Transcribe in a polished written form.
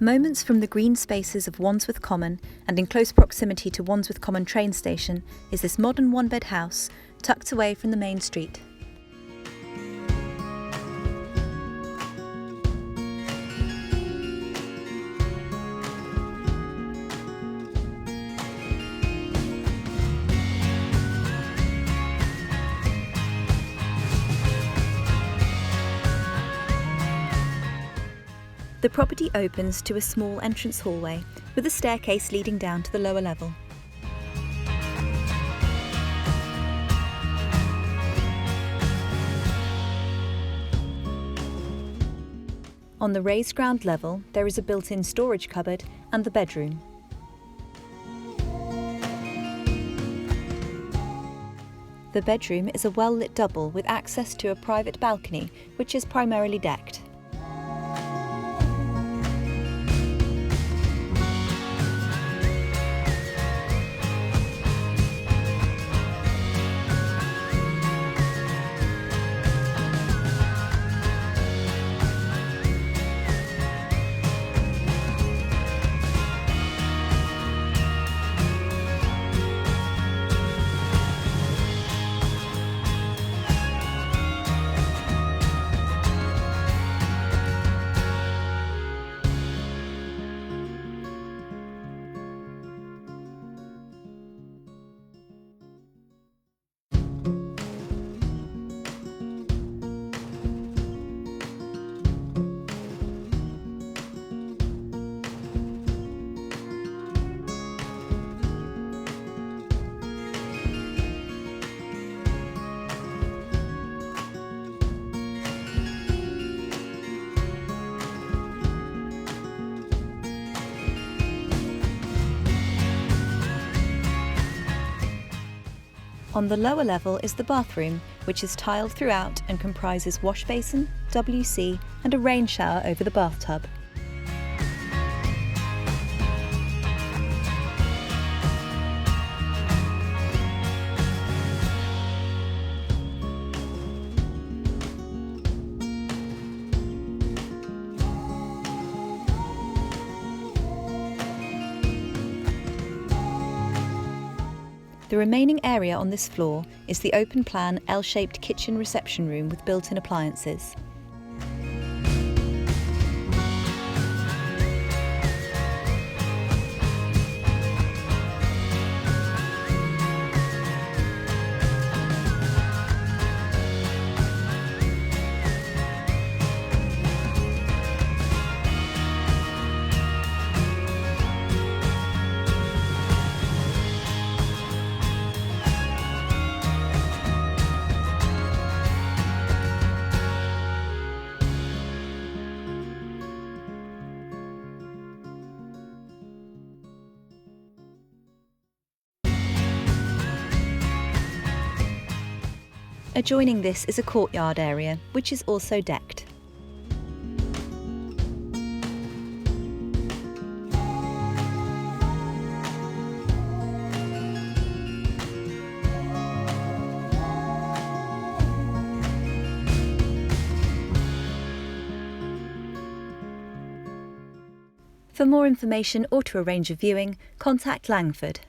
Moments from the green spaces of Wandsworth Common and in close proximity to Wandsworth Common train station is this modern one-bed house tucked away from the main street. The property opens to a small entrance hallway with a staircase leading down to the lower level. On the raised ground level, there is a built-in storage cupboard and the bedroom. The bedroom is a well-lit double with access to a private balcony, which is primarily decked. On the lower level is the bathroom, which is tiled throughout and comprises wash basin, WC and a rain shower over the bathtub. The remaining area on this floor is the open-plan L-shaped kitchen reception room with built-in appliances. Adjoining this is a courtyard area, which is also decked. For more information or to arrange a viewing, contact Langford.